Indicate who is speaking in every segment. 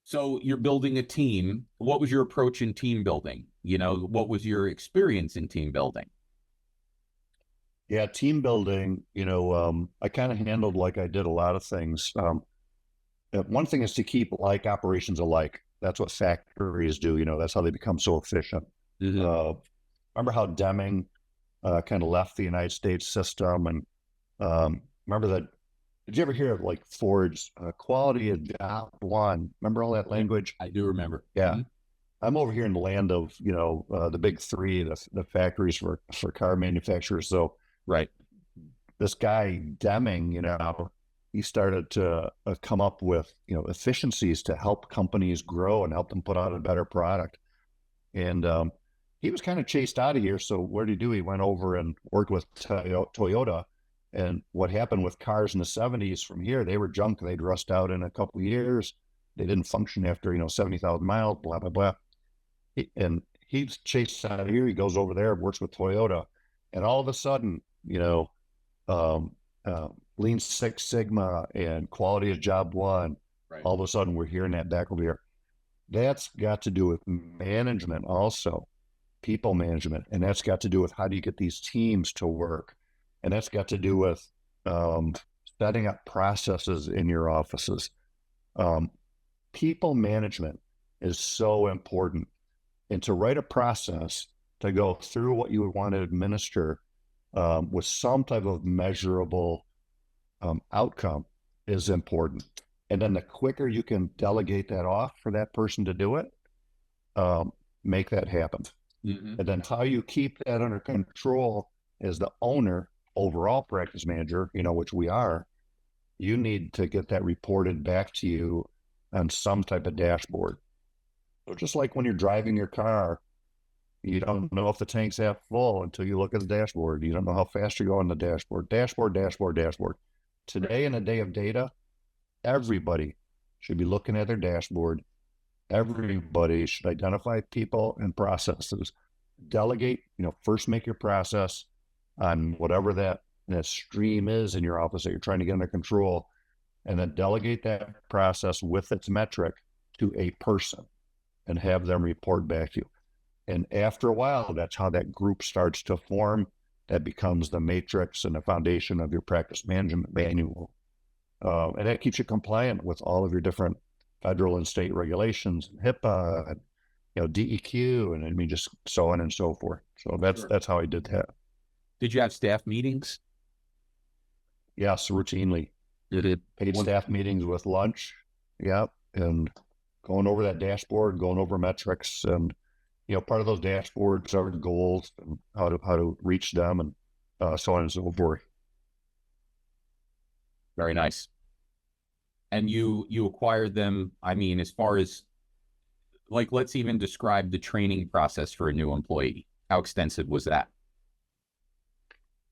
Speaker 1: So you're building a team. What was your approach in team building? What was your experience in team building?
Speaker 2: Yeah, team building, I kind of handled like I did a lot of things. One thing is to keep like operations alike. That's what factories do. That's how they become so efficient.
Speaker 1: Hmm.
Speaker 2: Uh, Remember how Deming kind of left the United States system, and remember that? Did you ever hear of like Ford's quality of job one? Remember all that
Speaker 1: Yeah,
Speaker 2: language?
Speaker 1: I do remember.
Speaker 2: Yeah,
Speaker 1: Hmm.
Speaker 2: I'm over here in the land of the big three, the factories for car manufacturers. So
Speaker 1: Right.
Speaker 2: this guy Deming, he started to come up with efficiencies to help companies grow and help them put out a better product. And he was kind of chased out of here. So what did he do? He went over and worked with Toyota. And what happened with cars in the 70s from here, they were junk. They'd rust out in a couple of years. They didn't function after 70,000 miles. Blah blah blah. And he's chased out of here. He goes over there, works with Toyota, and all of a sudden, um, Lean Six Sigma and quality of job one.
Speaker 1: Right.
Speaker 2: All of a sudden, we're hearing that back over here. That's got to do with management, also people management, and that's got to do with how do you get these teams to work, and that's got to do with um, setting up processes in your offices. Um, People management is so important, and to write a process to go through what you would want to administer with some type of measurable outcome is important. And then the quicker you can delegate that off for that person to do it, um, make that happen.
Speaker 1: Hmm.
Speaker 2: And then how you keep that under control as the owner, overall practice manager, which we are, you need to get that reported back to you on some type of dashboard. So just like when you're driving your car, you don't know if the tank's half full until you look at the dashboard. You don't know how fast you're going on the dashboard. Dashboard, dashboard, dashboard.
Speaker 1: Right.
Speaker 2: Today, in a day of data, everybody should be looking at their dashboard. Everybody should identify people and processes. Delegate, first make your process on whatever that stream is in your office that you're trying to get under control, and then delegate that process with its metric to a person and have them report back to you. And after a while, that's how that group starts to form. That becomes the matrix and the foundation of your practice management manual. And that keeps you compliant with all of your different federal and state regulations, HIPAA, and, DEQ, and I mean, just so on and so forth. So that's
Speaker 1: Sure.
Speaker 2: that's how I did that.
Speaker 1: Did you have staff meetings?
Speaker 2: Yes, routinely.
Speaker 1: Did it?
Speaker 2: Paid
Speaker 1: One.
Speaker 2: staff meetings with lunch. Yep. And going over that dashboard, going over metrics, and part of those dashboards are goals and how to reach them, and so on and so forth.
Speaker 1: Very nice. And you acquired them. I mean, as far as like, let's even describe the training process for a new employee. How extensive was that?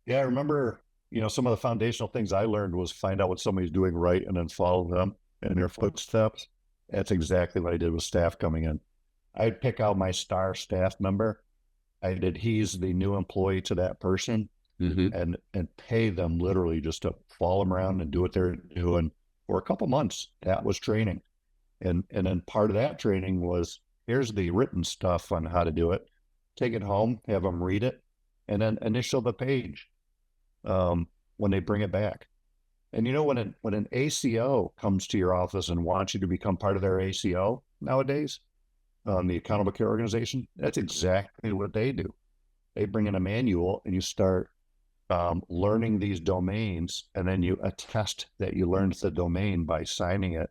Speaker 2: Yeah, I remember, some of the foundational things I learned was find out what somebody's doing right and then follow them in their footsteps. That's exactly what I did with staff coming in. I'd pick out my star staff member. I did he's the new employee to that person,
Speaker 1: Hmm.
Speaker 2: and pay them literally just to follow them around and do what they're doing for a couple months. That was training. And then part of that training was here's the written stuff on how to do it. Take it home, have them read it, and then initial the page when they bring it back. And when an ACO comes to your office and wants you to become part of their ACO nowadays, the Accountable Care Organization, that's exactly what they do. They bring in a manual and you start learning these domains, and then you attest that you learned the domain by signing it.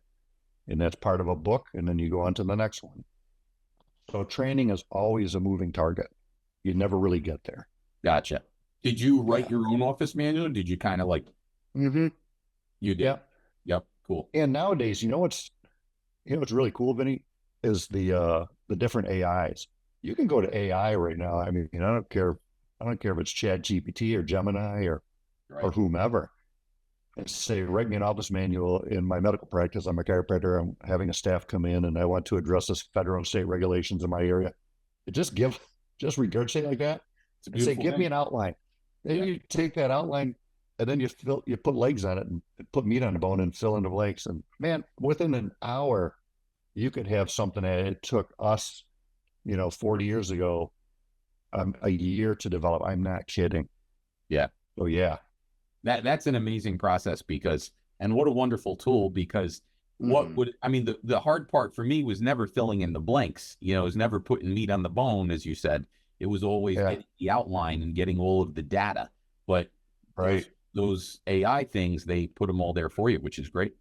Speaker 2: And that's part of a book. And then you go on to the next one. So training is always a moving target. You never really get there.
Speaker 1: Gotcha. Did you write
Speaker 2: Yeah.
Speaker 1: your own office manual? Or did you kind of like
Speaker 2: Mm-hmm.
Speaker 1: you did?
Speaker 2: Yeah.
Speaker 1: Yep. Cool.
Speaker 2: And nowadays, what's really cool, Vinny, is the different AIs. You can go to AI right now. I mean, I don't care if it's Chat GPT or Gemini or
Speaker 1: Right.
Speaker 2: whomever, and say, write me an office manual in my medical practice. I'm a chiropractor. I'm having a staff come in and I want to address this federal and state regulations in my area. It just regurgitate like that
Speaker 1: It's a
Speaker 2: and say,
Speaker 1: beautiful
Speaker 2: give me
Speaker 1: thing.
Speaker 2: an outline. Then
Speaker 1: Yeah.
Speaker 2: you take that outline and then you put legs on it and put meat on the bone and fill in the blanks. And man, within an hour, you could have something that it took us, 40 years ago, a year to develop. I'm not kidding.
Speaker 1: Yeah.
Speaker 2: Oh yeah.
Speaker 1: That's an amazing process because, and what a wonderful tool because what
Speaker 2: Mm.
Speaker 1: would, I mean, the hard part for me was never filling in the blanks, it was never putting meat on the bone, as you said. It was always
Speaker 2: Yeah.
Speaker 1: getting the outline and getting all of the data. But
Speaker 2: Right.
Speaker 1: those AI things, they put them all there for you, which is great.